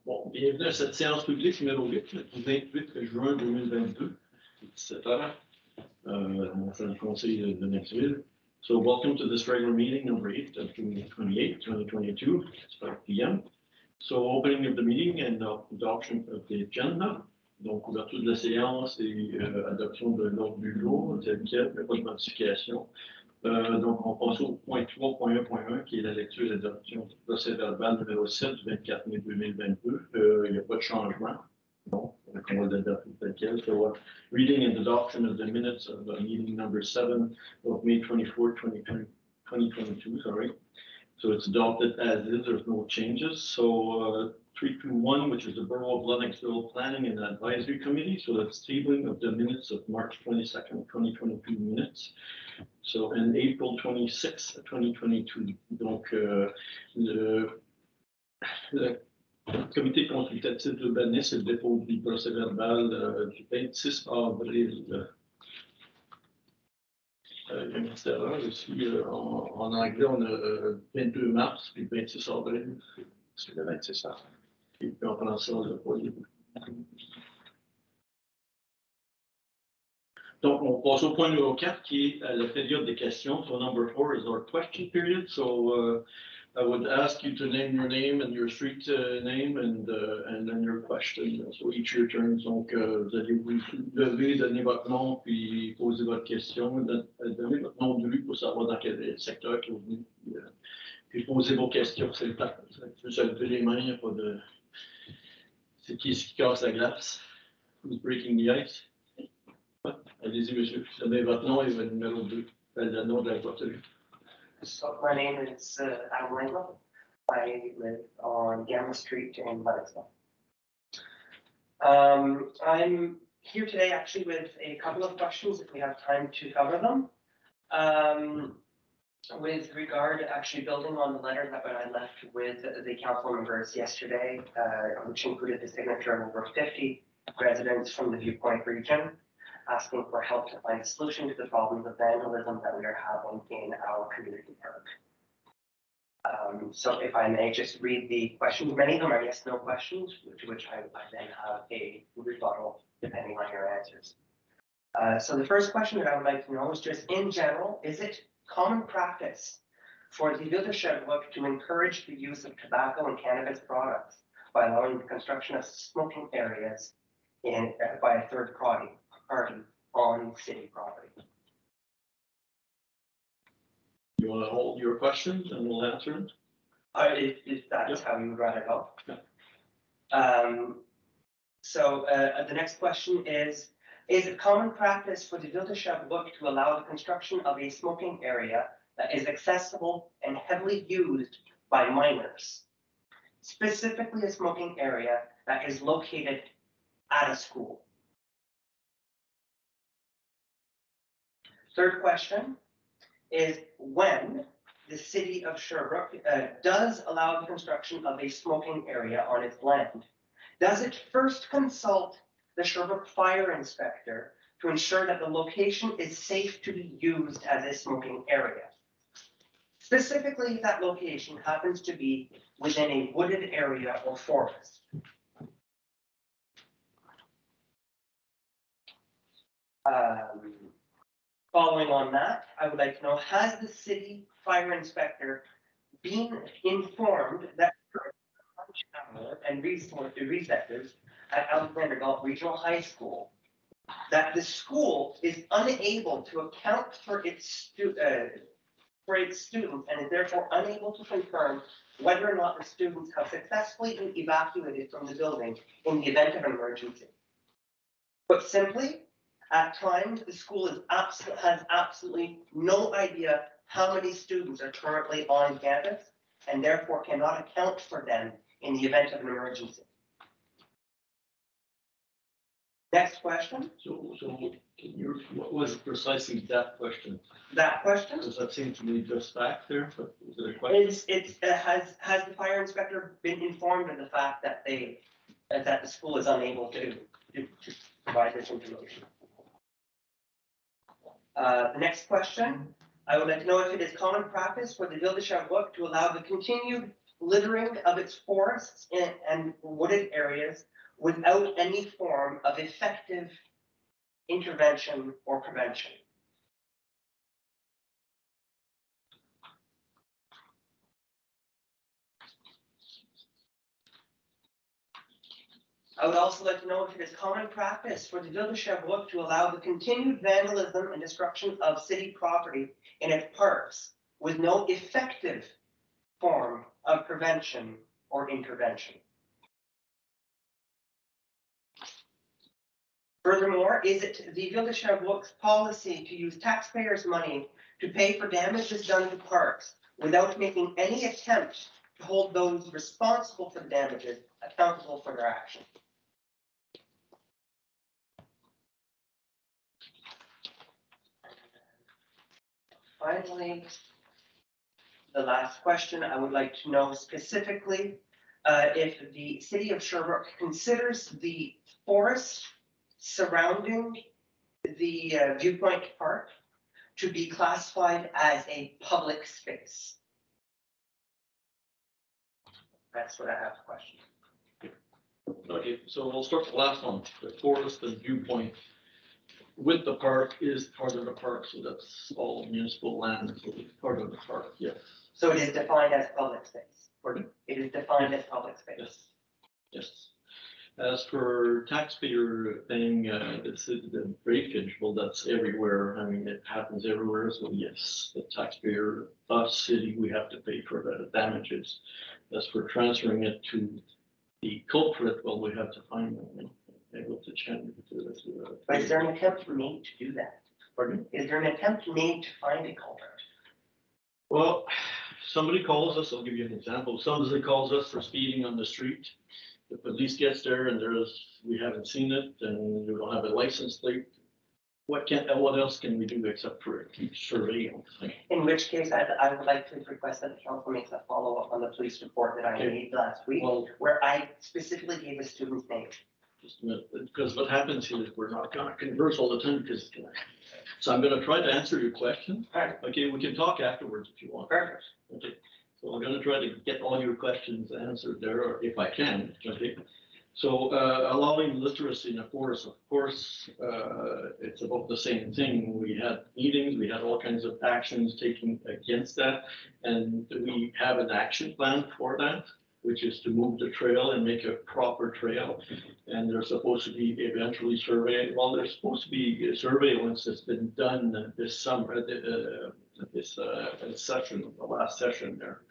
Bon, bienvenue à cette séance publique numéro 8, du 28 juin 2022, 17h, dans le Conseil de Lennoxville. So welcome to this regular meeting number 8 of June 28, 2022. It's 5 p.m. So opening of the meeting and adoption of the agenda. Donc, ouverture de la séance et adoption de l'ordre du jour, tel quel, il n'y a pas de modification. Donc, on passe au point 3.1.1, qui est la lecture et l'adoption du procès verbal numéro 7 du 24 mai 2022. Il n'y a pas de changement. Donc, on va l'adopter tel quel. So, reading and adoption of the minutes of meeting number 7 of May 24, 2022, sorry. So it's adopted as is, there's no changes. So 321, which is the Borough of Lennoxville Planning and Advisory Committee. So that's tabling of the minutes of March 22nd, 2022 minutes. So in April 26, 2022. Donc le comité consultatif urbaniste et le dépôt du procès verbal du 26 avril. Il y a une petite erreur aussi. En anglais, on a 22 mars puis 26 avril. C'est le 26 avril. Et puis en français, on l'a pas. Donc, on passe au point numéro 4 qui est la période des questions. So number 4 is our question period. So I would ask you to name your name and your street name and then your question. So each your turn. Donc, vous allez vous lever, donner votre nom, puis poser votre question. Donnez votre nom de rue pour savoir dans quel secteur que vous venez. Puis poser vos questions. C'est le temps. Vous se lever les mains, il n'y a pas de... C'est qui casse la glace? Who's breaking the ice? Allez-y, monsieur. Donnez votre nom et votre numéro 2. Le nom de la voiture. So my name is Adam Langlow. I live on Gamma Street in Lennoxville. I'm here today actually with a couple of questions if we have time to cover them. With regard to actually building on the letter that I left with the council members yesterday, which included the signature of over 50 residents from the Viewpoint region, asking for help to find a solution to the problems of vandalism that we are having in our community park. So if I may just read the questions, many of them are yes, no questions, which I then have a rebuttal depending on your answers. So the first question that I would like to know is just in general, is it common practice for the Ville de Sherbrooke to encourage the use of tobacco and cannabis products by allowing the construction of smoking areas by a third party on city property? You want to hold your questions and we'll answer them? If that's how you would rather go. Yeah. So the next question is it common practice for the Ville de Sherbrooke to allow the construction of a smoking area that is accessible and heavily used by minors, specifically a smoking area that is located at a school? Third question is when the city of Sherbrooke does allow the construction of a smoking area on its land, does it first consult the Sherbrooke fire inspector to ensure that the location is safe to be used as a smoking area? Specifically, if that location happens to be within a wooded area or forest. Following on that, I would like to know, has the city fire inspector been informed that lunch hour and recesses at Alexander Galt Regional High School, that the school is unable to account for its students and is therefore unable to confirm whether or not the students have successfully been evacuated from the building in the event of an emergency? Put simply, at times, the school has absolutely no idea how many students are currently on campus and therefore cannot account for them in the event of an emergency. Next question. So what was precisely that question? That question? Does that seem to be just back there? But is it a question? Has the fire inspector been informed of the fact that that the school is unable to provide this information? The next question, I would like to know if it is common practice for the Ville de Sherbrooke to allow the continued littering of its forests and wooded areas without any form of effective intervention or prevention. I would also like to know if it is common practice for the Ville de Sherbrooke to allow the continued vandalism and destruction of city property in its parks with no effective form of prevention or intervention. Furthermore, is it the Ville de Sherbrooke's policy to use taxpayers' money to pay for damages done to parks without making any attempt to hold those responsible for the damages accountable for their actions? Finally, the last question, I would like to know specifically if the city of Sherbrooke considers the forest surrounding the Viewpoint Park to be classified as a public space. That's what I have a question. Okay, so we'll start with the last one. The forest and Viewpoint with the park is part of the park, so that's all municipal land, so it's part of the park, yes. So it is defined as public space. Pardon? It is defined as public space. Yes. Yes. As for taxpayer thing, the breakage, well, that's everywhere. I mean, it happens everywhere. So yes, the taxpayer, us city, we have to pay for the damages. As for transferring it to the culprit, well, we have to find them. Able to change it. But is there an attempt made to do that? Pardon? Is there an attempt made to find a culprit? Well, somebody calls us, I'll give you an example. Somebody calls us for speeding on the street. The police gets there and we haven't seen it and you don't have a license plate. What else can we do except for keep surveillance? In which case, I would like to request that the council makes a follow-up on the police report that I made last week, where I specifically gave a student's name. Just a minute, because what happens here is we're not going to converse all the time because, so I'm going to try to answer your question. All right. Okay, we can talk afterwards if you want. Perfect. Okay, so I'm going to try to get all your questions answered there, or if I can. Okay, so allowing literacy in the forest, of course, it's about the same thing. We had meetings, we had all kinds of actions taken against that, and we have an action plan for that, which is to move the trail and make a proper trail. And there's supposed to be eventually surveying. Well, there's supposed to be a surveillance that's been done this summer, this session, the last session there.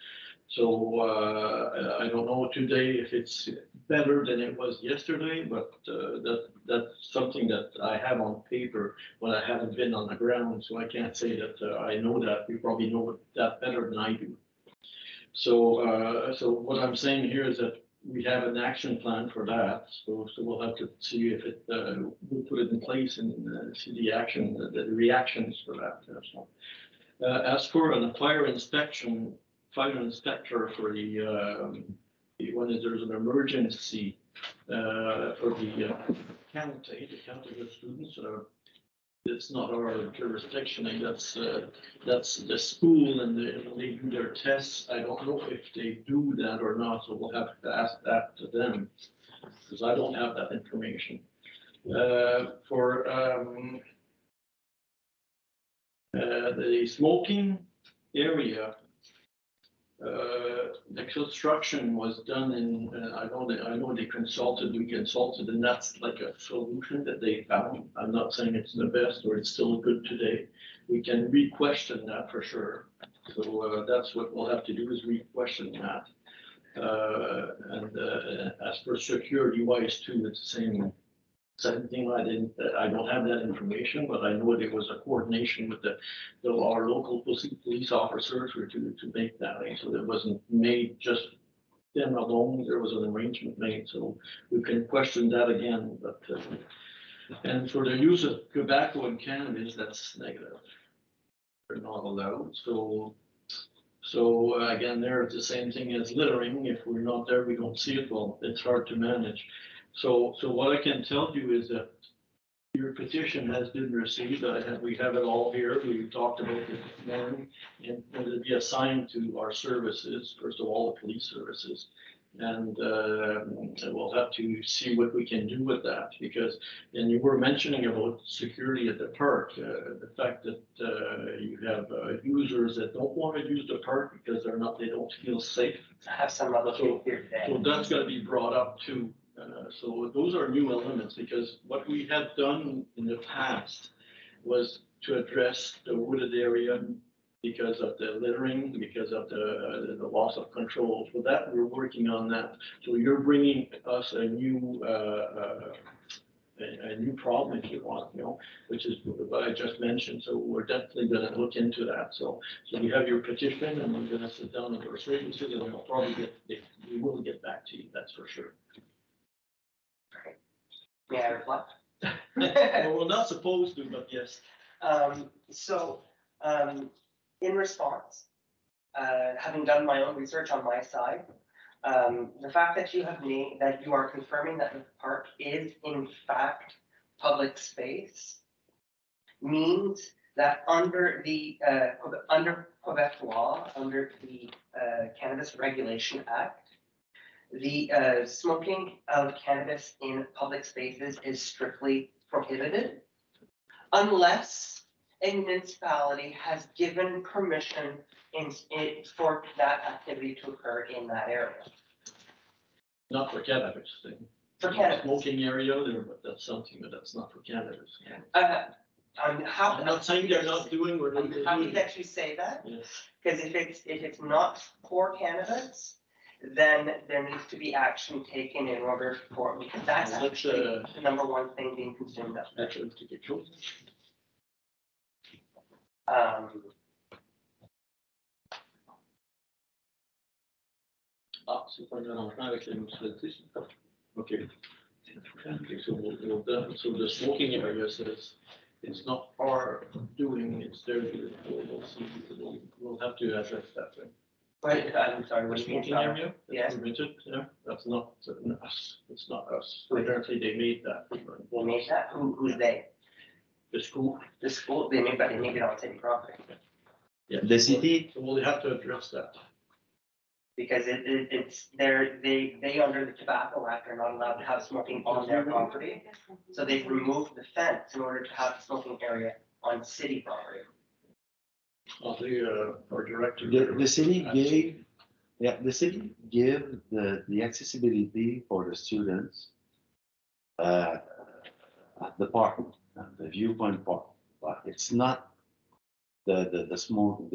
So I don't know today if it's better than it was yesterday, but that's something that I have on paper, but I haven't been on the ground, so I can't say that I know that. You probably know that better than I do. So what I'm saying here is that we have an action plan for that. So we'll have to see if we'll put it in place and see the action, the reactions for that. So, as for a fire inspector for when there's an emergency for the county of students. It's not our jurisdiction, and that's the school, and they do their tests. I don't know if they do that or not, so we'll have to ask that to them, because I don't have that information. For the smoking area, the construction was done in, I know we consulted, and that's like a solution that they found. I'm not saying it's the best or it's still good today. We can re-question that for sure. So that's what we'll have to do, is re-question that. And as for security wise too, it's the same thing. I don't have that information, but I know there was a coordination with our local police officers to make that. So it wasn't made just them alone. There was an arrangement made, so we can question that again. But and for the use of tobacco and cannabis, that's negative. They're not allowed. So again, there's the same thing as littering. If we're not there, we don't see it. Well, it's hard to manage. So what I can tell you is that Your petition has been received. We have it all here. We talked about it this morning. And it'll be assigned to our services, first of all, the police services. And we'll have to see what we can do with that because, and you were mentioning about security at the park, the fact that you have users that don't want to use the park because they don't feel safe. I have some other people here today. So that's got to be brought up too. So those are new elements because what we had done in the past was to address the wooded area because of the littering, because of the loss of control. So that we're working on that. So you're bringing us a new problem, if you want, which is what I just mentioned. So we're definitely going to look into that. So we have your petition, and we're going to sit down with our services, and we'll probably we will get back to you. That's for sure. May I reply? Well, we're not supposed to, but yes. In response, having done my own research on my side, the fact that you are confirming that the park is in fact public space means that under the Quebec law, under the Cannabis Regulation Act, the smoking of cannabis in public spaces is strictly prohibited unless a municipality has given permission for that activity to occur in that area. Not for cannabis thing. For cannabis. Smoking area there, but that's something that's not for cannabis. I'm not saying they're not doing what they're doing. I'm happy that you say that. Yes. Because if it's not for cannabis, then there needs to be action taken in order for, because that's actually the number one thing being consumed up there. Actually, to get killed. C'est pas un arrangement avec la municipalité. Okay. So the smoking area says it's not our doing, it's their doing. We'll have to address that thing. Wait, I'm sorry, The what do you mean? smoking area? Yes. Permitted, yeah, that's not us, it's not us. Apparently they made that. They made that, who's they? The school. The school, they made it on city property. Yeah. The city, So we'll have to address that. Because they under the Tobacco Act are not allowed to have smoking on their property. So they've removed the fence in order to have the smoking area on city property. Our director. the city gave, the city give the accessibility for the students at the park, the viewpoint park, but it's not the smoke,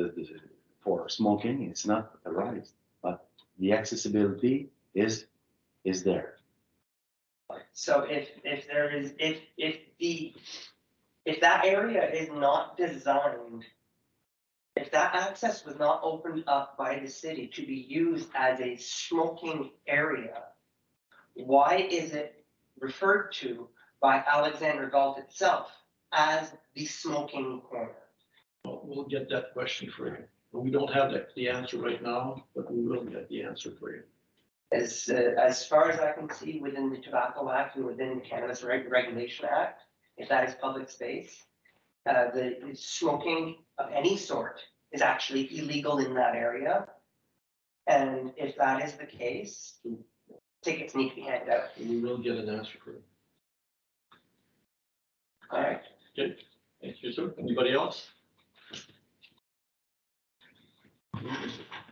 for smoking, it's not authorized, but the accessibility is there. So if that area is not designed, if that access was not opened up by the city to be used as a smoking area, why is it referred to by Alexander Galt itself as the smoking corner? Well, we'll get that question for you. We don't have the answer right now, but we will get the answer for you. As far as I can see within the Tobacco Act and within the Cannabis Regulation Act, if that is public space, the smoking of any sort is actually illegal in that area. And if that is the case, tickets need to be handed out. We will get an answer for you. All right. Okay, thank you, sir. Anybody else?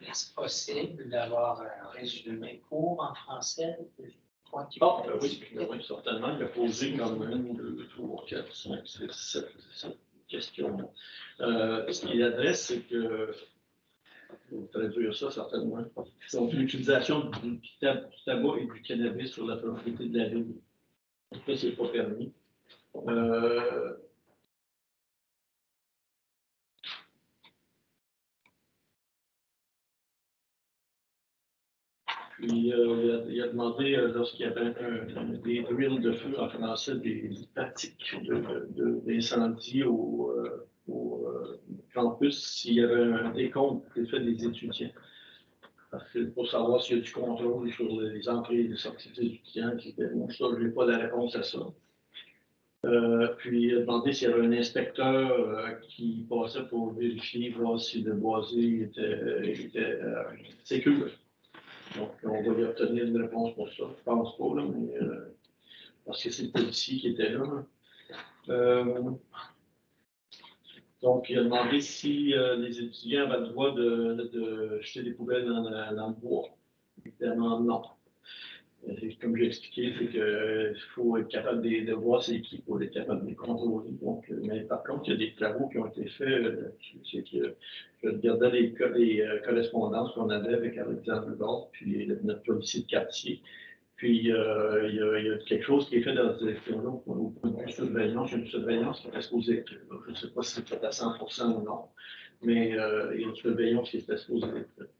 Est-ce possible d'avoir un résumé court en français des points qui Ah, oui, certainement. Il a posé comme 1, 2, 3, 4, 5, 6, 7 questions. Ce qu'il adresse, c'est que, vous traduire ça certainement, donc l'utilisation du tabac et du cannabis sur la propriété de la ville. Ça, c'est pas permis. Puis il a demandé, lorsqu'il y avait des drills de feu en français, des pratiques d'incendie au campus, s'il y avait un décompte qui était fait des étudiants. Parce que pour savoir s'il y a du contrôle sur les entrées et les sorties des étudiants, bon, ça, je n'ai pas la réponse à ça. Puis il a demandé s'il y avait un inspecteur qui passait pour vérifier, voir si le boisier était sécure. Donc, on va lui obtenir une réponse pour ça. Je pense pas, là, mais parce que c'est le policier qui était là. Donc, il a demandé si les étudiants avaient le droit de jeter des poubelles dans le bois. Évidemment, non. Comme j'ai expliqué, c'est qu'il faut être capable de voir c'est qui pour être capable de les contrôler. Donc, mais par contre, il y a des travaux qui ont été faits. C'est que je regardais les correspondances qu'on avait avec Alexandre Gord, puis notre policier de quartier. Puis, il y a quelque chose qui est fait dans cette direction-là au point de vue surveillance. Il y a une surveillance qui est supposée être, je ne sais pas si c'est fait à 100% ou non, mais il y a une surveillance qui est supposée être faite.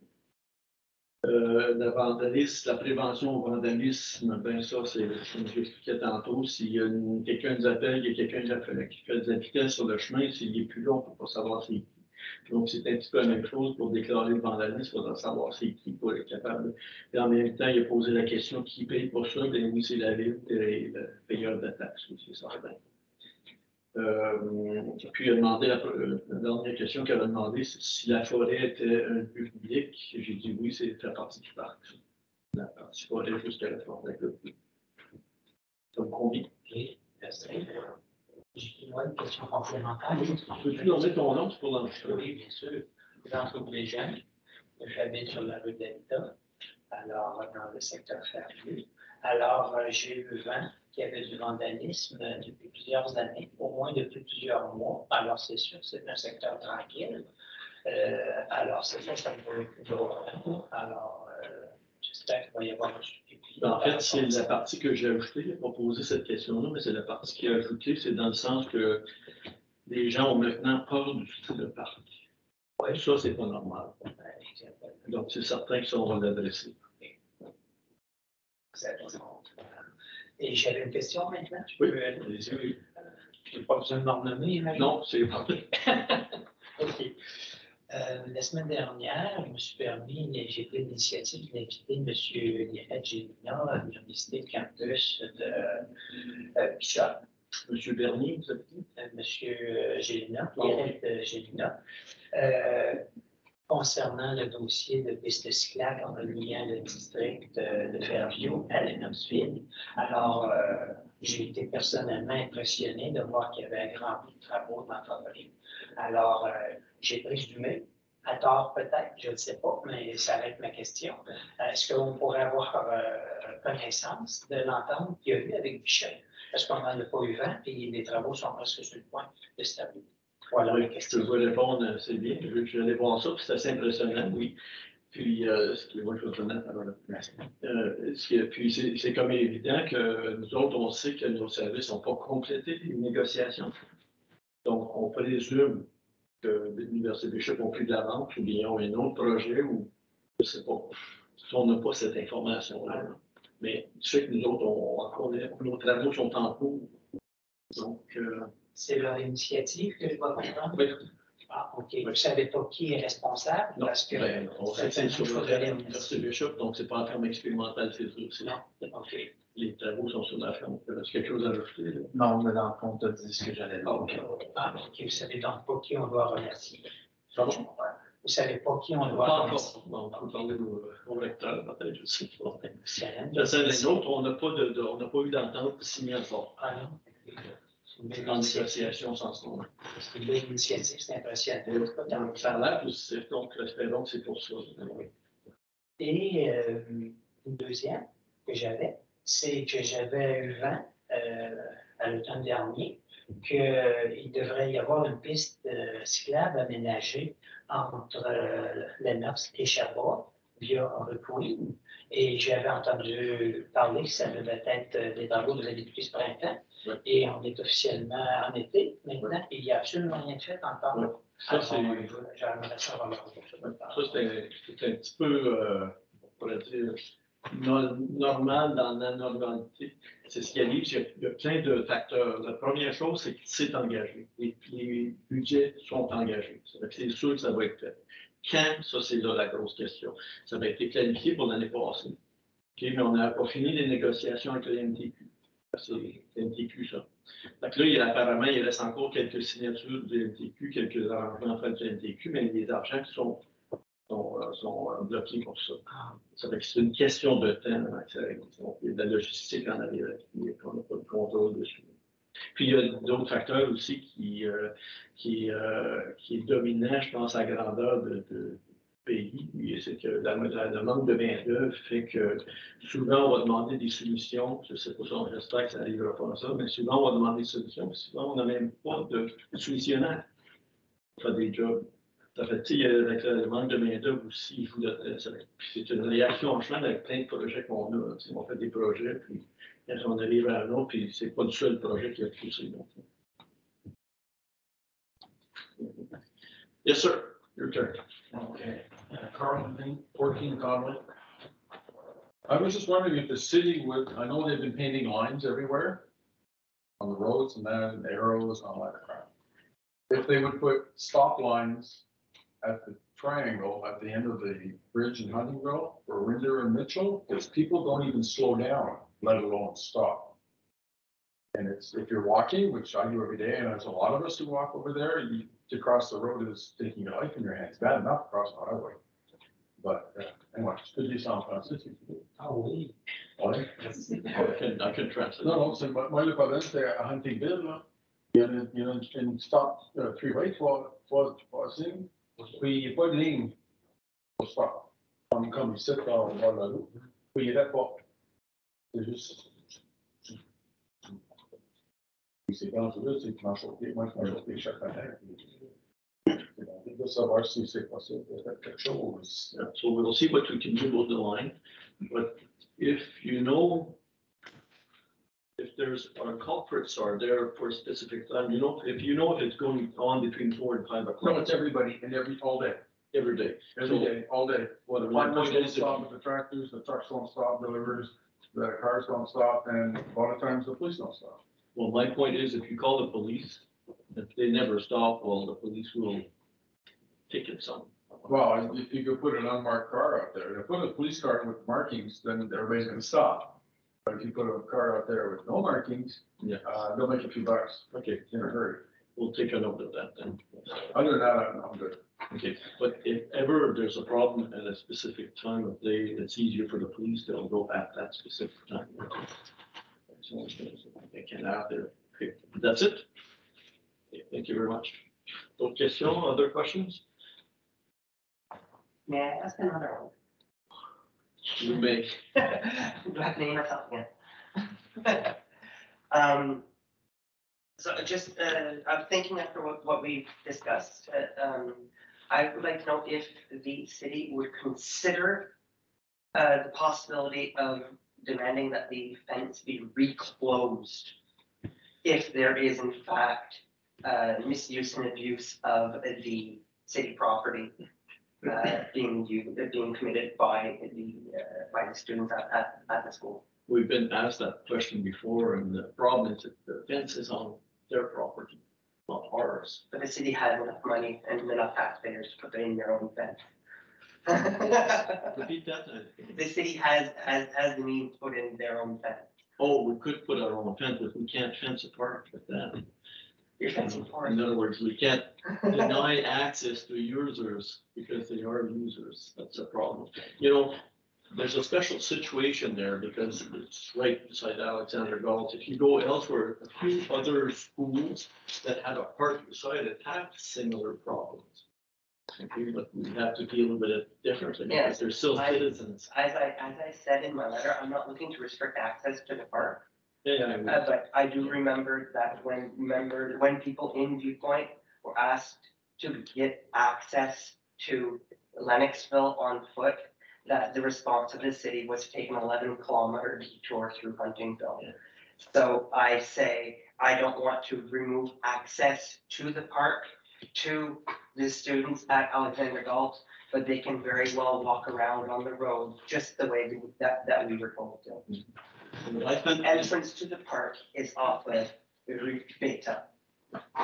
Le vandalisme, la prévention au vandalisme, ben ça, c'est comme j'expliquais tantôt, si quelqu'un nous appelle, il y a quelqu'un qui fait de la vitesse sur le chemin, s'il est plus long, on ne peut pas savoir c'est qui. Donc, c'est un petit peu la même chose pour déclarer le vandalisme, il faudra savoir c'est qui pour être capable. Et en même temps, il a posé la question qui paye pour ça, bien oui, c'est la ville et le payeur de taxes, c'est certain. Puis il a demandé, la dernière question qu'elle a demandé, c'est si la forêt était un lieu public. J'ai dit oui, c'est fait partie du parc. La partie forêt jusqu'à la forêt. Comme combien? Ok, merci. J'ai une question complémentaire. Peux-tu donner ton nom pour l'enregistrer? Oui, bien sûr. Jean-Claude Léjeune, j'habite sur la rue de l'Habitat, alors dans le secteur Fairview. Alors, j'ai eu vent qu'il y avait du vandalisme depuis plusieurs années, au moins depuis plusieurs mois. Alors, c'est sûr, c'est un secteur tranquille. Alors, c'est ça me va toujours. Alors, j'espère qu'il va y avoir un suivi. En fait, c'est la partie que j'ai ajoutée. Il n'a pas posé cette question-là, mais c'est la partie qu'il a ajoutée. C'est dans le sens que les gens ont maintenant peur d'utiliser le parc. Oui, ça, c'est pas normal. Donc, c'est certain que ça, on va l'adresser. Et j'avais une question maintenant. Oui, allez-y. Je n'ai pas besoin de m'en nommer. Non, c'est pas. OK. La semaine dernière, je me suis permis, j'ai pris l'initiative d'inviter M. Lionel Gélina à venir visiter le campus de Bishop. M. Bernier, vous avez dit? M. Gélina, Lionel Gélina, concernant le dossier de piste cyclable en reliant le district de Fairview à Lennoxville. Alors, j'ai été personnellement impressionné de voir qu'il y avait un grand nombre de travaux dans l'entreprise. Alors, j'ai présumé, à tort peut-être, je ne sais pas, mais ça va être ma question. Est-ce qu'on pourrait avoir connaissance de l'entente qu'il y a eu avec Bichet? Est-ce qu'on n'en a pas eu vent et les travaux sont presque sur le point de se terminer? Voilà oui, la question. je peux vous répondre, c'est bien. Je vais aller voir ça, puis c'est assez impressionnant, oui. Puis, excusez-moi, je vais te mettre alors là. Puis, c'est comme évident que nous autres, on sait que nos services n'ont pas complété les négociations. Donc, on présume que l'Université Bishop ont pris de l'avance ou bien ont un autre projet ou je ne sais pas. On n'a pas cette information-là. Mais je sais que nous autres, nos travaux sont en cours. Donc, c'est leur initiative que je dois comprendre? Oui. Ah, OK. Vous ne savez pas qui est responsable? Non, parce que on sait que c'est sur l'Université Bishop, donc c'est pas en ferme expérimentale, c'est sûr. Non, OK. Les travaux sont sur la ferme. Est-ce quelque chose à rajouter? Là? Non, mais dans le fond, tu as dit ce que j'allais dire. OK. Ah, OK. Vous ne savez donc pas qui on doit remercier. Pardon? Vous ne savez pas qui on Pas doit encore. remercier. Bon, on peut parler au recteur, peut-être, je sais pas. C'est Les autres, on n'a pas eu d'entente signée encore. Ah non? C'est une belle En initiative. négociation sans ce moment. C'est une belle initiative, c'est impressionnant. Donc, ça a l'air positif, donc espérons que c'est pour ça. Et une deuxième que j'avais, c'est que j'avais eu vent à l'automne dernier qu'il devrait y avoir une piste cyclable aménagée entre Lennox et Sherbrooke via Requeen. Et j'avais entendu parler que ça devait être des travaux de depuis ce printemps. Ouais. Et on est officiellement en été maintenant. Et il n'y a absolument rien de fait encore. Ouais. Ça, c'est. J'aimerais ça remarquer. Ça, c'est un petit peu, on pourrait dire, normal dans la normalité. C'est ce qui arrive, il y a plein de facteurs. La première chose, c'est que c'est engagé. Les budgets sont engagés. C'est sûr que ça va être fait. Quand, ça, c'est là la grosse question. Ça va être planifié pour l'année passée. Okay, mais on n'a pas fini les négociations avec le MTQ. C'est NTQ, ça. Donc là, apparemment, il reste encore quelques signatures de NTQ, quelques arrangements en fait de NTQ, mais les argents qui sont bloqués pour ça. Ça fait que c'est une question de temps. Il y a de la logistique en arrière, qu'on n'a pas de contrôle dessus. Puis il y a d'autres facteurs aussi qui est dominant, je pense, à la grandeur de pays. C'est que la demande de main-d'œuvre fait que souvent on va demander des solutions. Je ne sais pas si on j'espère que ça n'arrivera pas à ça, mais souvent on va demander des solutions. Puis souvent on n'a même pas de solutionnaire pour faire des jobs. Ça fait, tu sais, avec la demande de main-d'œuvre aussi, il faut puis c'est une réaction en chemin avec plein de projets qu'on a. On fait des projets, puis quand on arrive à un autre, puis c'est pas le seul projet qui a poussé. Donc. Yes, sir. Your turn. Okay. Carl, 14 Conway. I was just wondering if the city would, I know they've been painting lines everywhere on the roads and that, and arrows and all that crap. If they would put stop lines at the triangle at the end of the bridge in Huntingville for Rinder and Mitchell, because people don't even slow down, let alone stop. And it's, if you're walking, which I do every day, and there's a lot of us who walk over there, to cross the road is taking your life in your hands. Bad enough across the highway. But anyway, could you sound Francisco? Ah oui. Ouais. I can translate. Non, c'est moi le problème, c'est à Huntingville, là. Il y a une stop, three-way, trois signes, puis il n'y a pas de ligne pour stop. Comme ici, quand on va la route, puis il n'y a pas. C'est juste. C'est quand tu veux, c'est que moi, je m'en choqué chaque année. On veut savoir si c'est possible de faire quelque chose. Yeah, so we'll see what we can do with the line, but if you know, if there's, our culprits are there for a specific time, if you know if it's going on between 4 and 5 o'clock. No, it's everybody and all day. Every day. Every day, all day. Well, the One fighters point don't is stop with the tractors, the trucks don't stop, deliveries, the cars don't stop, and a lot of times the police don't stop. Well, my point is, if you call the police, if they never stop, well, the police will ticket some. Well, if you could put an unmarked car out there, if you put a police car with markings, then everybody's gonna stop. But if you put a car out there with no markings, Yeah. They'll make a few bucks Okay, in a hurry. we'll take a note of that then. Other than that, I'm good. Okay, but if ever there's a problem at a specific time of day, it's easier for the police, they'll go at that specific time. So they can out there. Okay, that's it. Okay, thank you very much. D'autres questions, other questions? May I ask another one? You may. Do I have to name myself again? So just, I'm thinking after what we've discussed, I would like to know if the city would consider the possibility of demanding that the fence be reclosed if there is in fact misuse and abuse of the city property being committed by the students at the school. We've been asked that question before, and the problem is that the fence is on their property, not ours. But the city has enough money and enough taxpayers to put in their own fence. Repeat that. The city has the means to put in their own fence. Oh, we could put our own fence, but we can't fence a park with that. You're fencing for In it. other words, we can't deny access to users because they are users. That's a problem. There's a special situation there because it's right beside Alexander Galt. If you go elsewhere, a few other schools that have a park beside it have similar problems. Okay, but we have to deal with it differently because Yes, they're still citizens. As I said in my letter, I'm not looking to restrict access to the park. Yeah, But I do remember that when people in Viewpoint were asked to get access to Lennoxville on foot, that the response of the city was to take an 11-kilometer detour through Huntingville. Yeah. So I say, I don't want to remove access to the park to the students at Alexander Galt, but they can very well walk around on the road just the way that we were told to. The entrance to the park is off of Beta,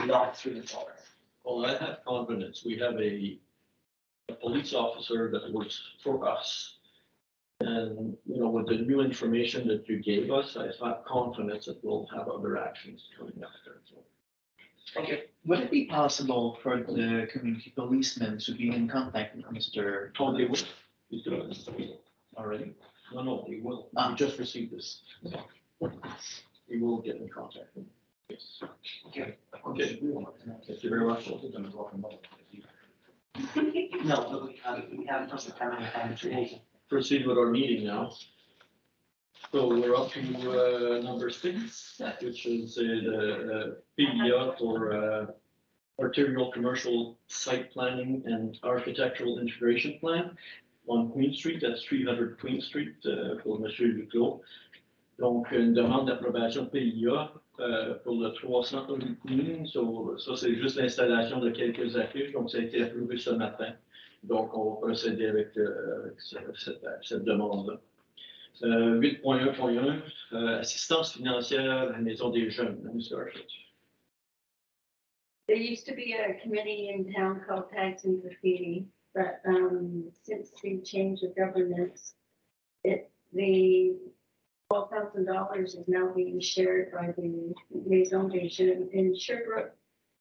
not through the forest. Well, I have confidence. We have a police officer that works for us. And, you know, with the new information that you gave us, I have confidence that we'll have other actions coming after. So, Thank you. Would it be possible for the community policeman to be in contact with Mr. oh, they will. He's doing this already? No, he will. Ah. We just received this. He will get in contact with him. Yes. Okay. Okay. Thank you very much. No, but we haven't touched the time today. Proceed with our meeting now. So we're up to number 6, which is the PDA for arterial commercial site planning and architectural integration plan on Queen Street, that's 300 Queen Street pour Monsieur Duclos. Donc, une demande d'approbation PIA pour le 300 rue Queen. So, ça, c'est juste l'installation de quelques affiches. Donc, ça a été approuvé ce matin. Donc, on va procéder avec cette demande-là. 8.1.1, assistance financière à la Maison des Jeunes. Mr. Architect. There used to be a committee in town called Tags and Graffiti, but since the change of governance, the $12,000 is now being shared by the Maison des Jeunes in Sherbrooke.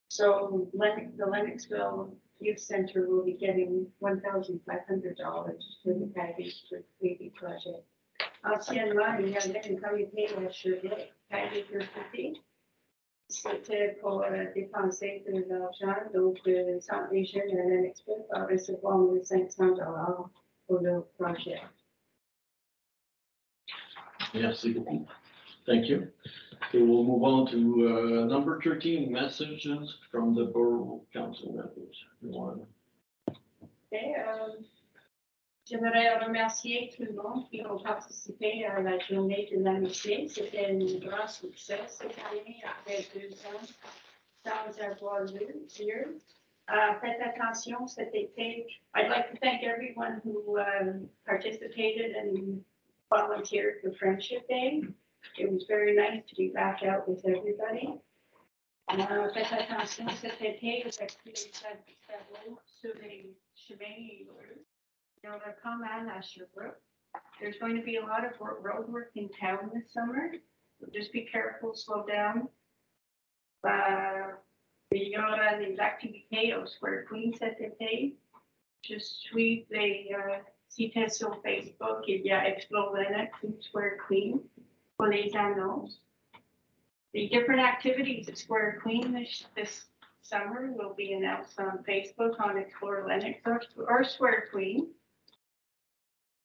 So the Lennoxville Youth Center will be getting $1,500 for the Tags and Graffiti project. Anciennement, il y avait une comité à Sherbrooke, Tags and Graffiti. C'était pour dépenser de l'argent, donc le Centre des Jeunes à Lennoxville va recevoir $1,500 pour le projet. Merci beaucoup. Thank you. So we'll move on to number 13, messages from the Borough Council members. Et, j'aimerais remercier tout le monde qui ont participé à la journée de l'amitié. C'était un grand succès cette année, après 2 ans, sans avoir lieu. Faites attention cet été. I'd like to thank everyone who participated and volunteered for Friendship Day. It was very nice to be back out with everybody. Faites attention cet été aux activités sur les chemins et rues. There are common at Sherbrooke. There's going to be a lot of road work in town this summer. So just be careful, slow down. Il y aura des activités au Square Queen cet été. Just suivez les sites sur Facebook. Il y a Explore Lennox and Square Queen pour les annonces. The different activities at Square Queen this summer will be announced on Facebook on Explore Lennox or Square Queen.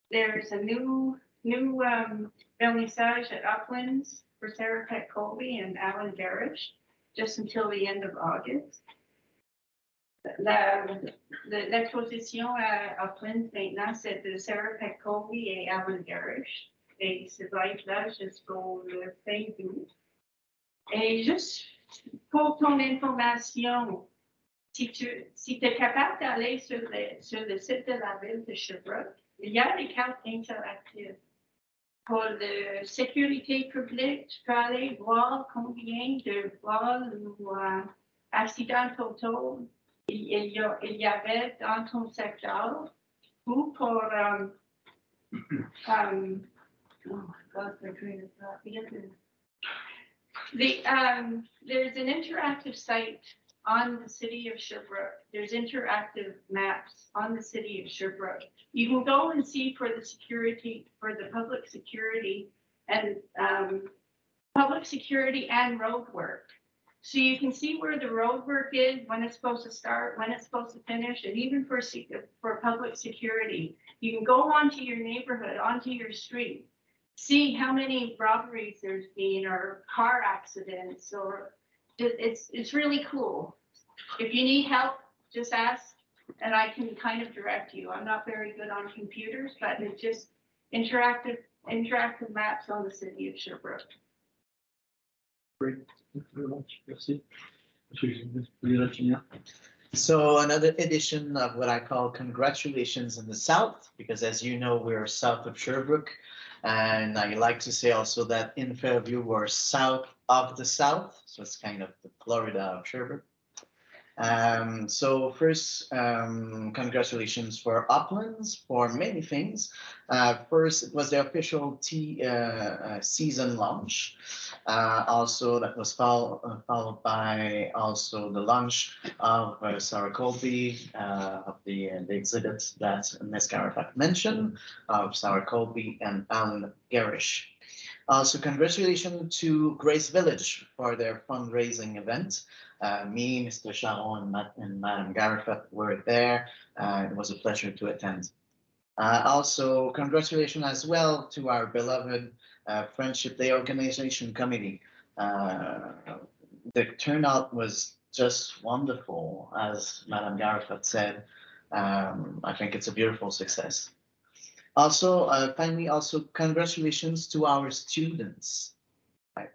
There's a new vernissage at Uplands for Sarah Peck Colby and Alan Garish, just until the end of August. L'exposition à Uplands maintenant, c'est de Sarah Peck Colby et Alan Garish. Et ça va être là jusqu'au fin août. Et juste pour ton information, si tu es capable d'aller sur le site de la ville de Sherbrooke, il y a des cartes interactives. Pour la sécurité publique, tu peux aller voir combien de vols ou accidents totaux il y avait dans ton secteur. Ou pour there's an interactive site on the city of Sherbrooke. There's interactive maps on the city of Sherbrooke. You can go and see for the public security and road work. So you can see where the road work is, when it's supposed to start, when it's supposed to finish, and even for public security. You can go onto your neighborhood, onto your street, see how many robberies there's been or car accidents, or it's really cool. If you need help, just ask and I can kind of direct you. I'm not very good on computers, but it's just interactive maps on the city of Sherbrooke. Great. Thank you very much. Merci. So another edition of what I call congratulations in the South, because as you know, we're south of Sherbrooke. And I like to say also that in Fairview, we're south of the South. So it's kind of the Florida of Sherbrooke. So first, congratulations for Uplands for many things. First, it was the official tea season launch. Also, that was followed by also the launch of Sarah Colby, of the exhibit that Ms. Garifat mentioned, of Sarah Colby and Alan Garish. Also, congratulations to Grace Village for their fundraising event. Me, Mr. Charon, and Madam Garifat were there. It was a pleasure to attend. Also, congratulations as well to our beloved Friendship Day Organization Committee. The turnout was just wonderful, as Madam Garifat said. I think it's a beautiful success. Also, finally, also congratulations to our students, right?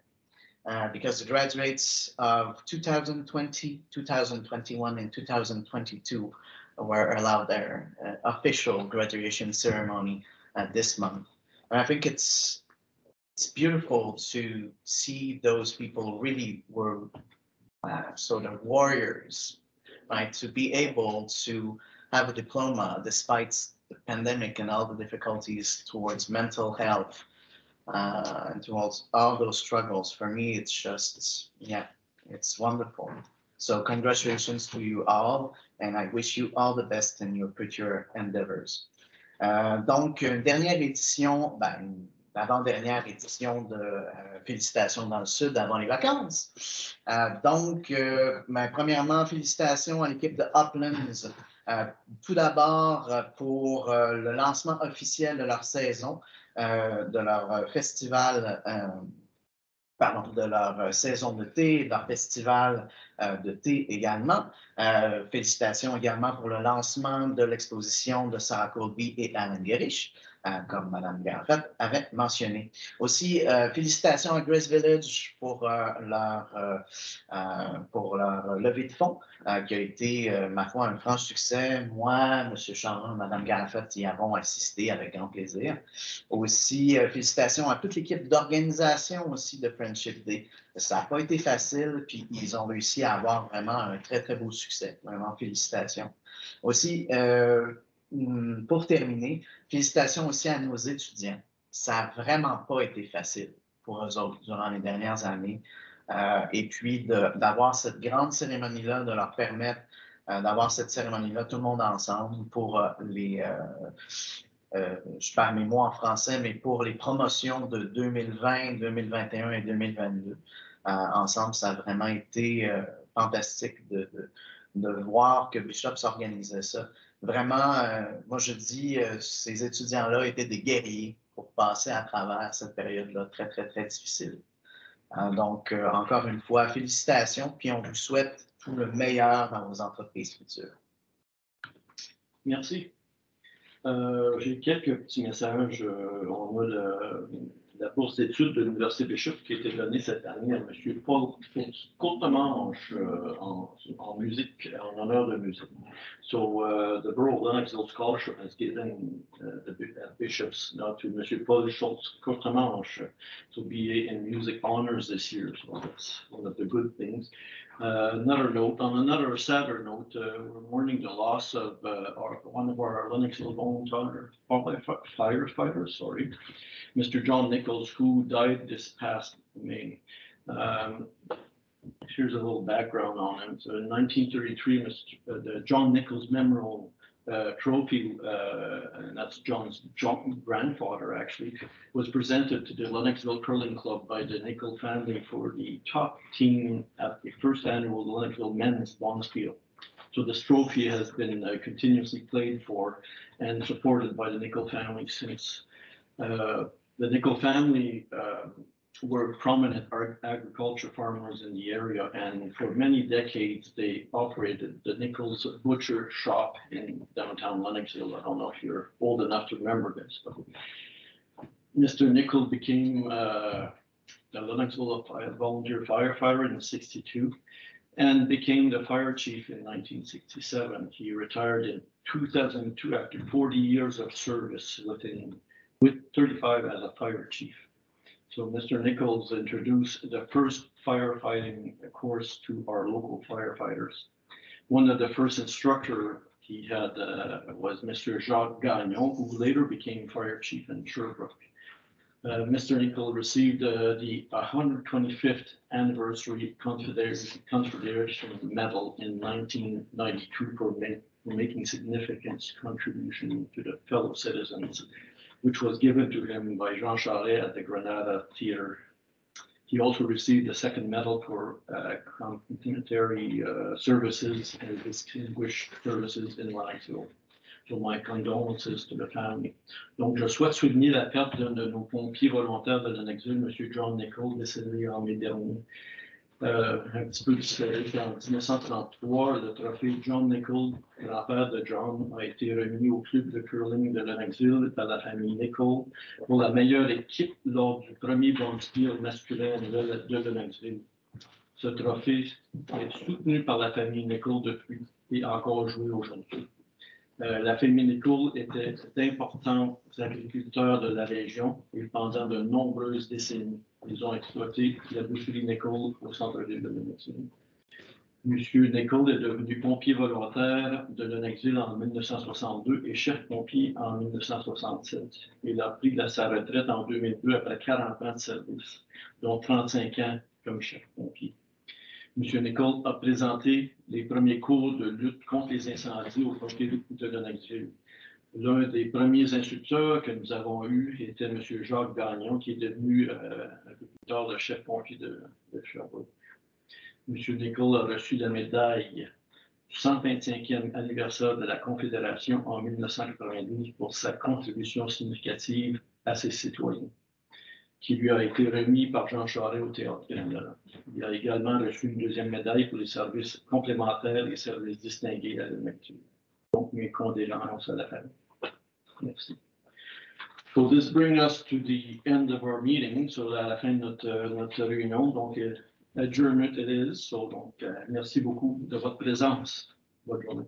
Because the graduates of 2020, 2021, and 2022 were allowed their official graduation ceremony this month. And I think it's beautiful to see those people really were sort of warriors, right? To be able to have a diploma despite the pandemic and all the difficulties towards mental health and towards all those struggles. For me, it's just, yeah, it's wonderful. So congratulations to you all, and I wish you all the best in your future endeavors. Donc, dernière édition, l'avant-dernière édition de Félicitations dans le Sud avant les vacances. Donc, premièrement, félicitations à l'équipe de Uplands. Tout d'abord, pour le lancement officiel de leur saison, de leur festival, pardon, de leur saison de thé, de leur festival de thé également. Félicitations également pour le lancement de l'exposition de Sarah Colby et Alan Garish, comme Mme Garfat avait mentionné. Aussi, félicitations à Grace Village pour leur levée de fonds, qui a été, ma foi, un franc succès. Moi, M. Charon, Mme Garfat y avons assisté avec grand plaisir. Aussi, félicitations à toute l'équipe d'organisation aussi de Friendship Day. Ça n'a pas été facile, puis ils ont réussi à avoir vraiment un très, très beau succès. Vraiment, félicitations. Aussi, pour terminer, félicitations aussi à nos étudiants. Ça n'a vraiment pas été facile pour eux autres durant les dernières années. Et puis, d'avoir cette grande cérémonie-là, de leur permettre d'avoir cette cérémonie-là, tout le monde ensemble, pour je parle mes mots en français, mais pour les promotions de 2020, 2021 et 2022. Ensemble, ça a vraiment été fantastique de voir que Bishops organisait ça. Vraiment, moi je dis, ces étudiants-là étaient des guerriers pour passer à travers cette période-là très, très, très difficile. Donc, encore une fois, félicitations, puis on vous souhaite tout le meilleur dans vos entreprises futures. Merci. J'ai quelques petits messages. On a la bourse d'études de l'Université Bishop qui a été donnée cette année à M. Paul Courtemanche en musique, en honneur de musique. So the Borough of Lennoxville Scholarship has given the bishops now to M. Paul Schultz Courtemanche to be in music honors this year. So that's one of the good things. Another note, on another sadder note, we're mourning the loss of one of our Lennoxville firefighters, Mr. John Nichols, who died this past May. Here's a little background on him. So in 1933, the John Nichols Memorial Trophy, and that's John's grandfather actually, was presented to the Lennoxville Curling Club by the Nicholl family for the top team at the first annual Lennoxville Men's Bonspiel. So this trophy has been continuously played for and supported by the Nicholl family since. The Nicholl family were prominent agriculture farmers in the area, and for many decades they operated the Nichols Butcher Shop in downtown Lennoxville. I don't know if you're old enough to remember this, but Mr. Nicholl became the Lennoxville volunteer firefighter in '62 and became the fire chief in 1967. He retired in 2002 after 40 years of service with 35 as a fire chief. So Mr. Nichols introduced the first firefighting course to our local firefighters. One of the first instructor he had was Mr. Jacques Gagnon, who later became fire chief in Sherbrooke. Mr. Nicol received the 125th anniversary Confederation Medal in 1992 for making significant contribution to the fellow citizens, which was given to him by Jean Charest at the Granada Theatre. He also received the second medal for complimentary services and distinguished services in Lennoxville. So my condolences to the family. Donc, je souhaite souligner la perte d'un de nos pompiers volontaires de Lennoxville, M. John Nicol, décédé en mai dernier. Un petit peu d'historique. En 1933, le trophée John Nicol, grand-père de John, a été remis au club de curling de Lennoxville par la famille Nicol pour la meilleure équipe lors du premier bonspiel masculin de Lennoxville. Ce trophée est soutenu par la famille Nicol depuis et encore joué aujourd'hui. La famille Nicol était d'importants agriculteurs de la région et pendant de nombreuses décennies, ils ont exploité la boucherie Nicol au centre-ville de Lennoxville. Monsieur Nicol est devenu pompier volontaire de Lennoxville en 1962 et chef pompier en 1967. Il a pris sa retraite en 2002 après 40 ans de service, dont 35 ans comme chef pompier. M. Nicol a présenté les premiers cours de lutte contre les incendies au pompier de Lennoxville. L'un des premiers instructeurs que nous avons eu était M. Jacques Gagnon, qui est devenu un peu plus tard le chef pompier de Sherbrooke. M. Nicol a reçu la médaille du 125e anniversaire de la Confédération en 1992 pour sa contribution significative à ses citoyens, qui lui a été remis par Jean Charest au Théâtre Canada. Il a également reçu une deuxième médaille pour les services complémentaires et services distingués à Lennoxville. Donc, mes condoléances à la famille. Merci. So this brings us to the end of our meeting, so à la fin de notre réunion, donc adjournment it is, so donc merci beaucoup de votre présence. Bonne journée.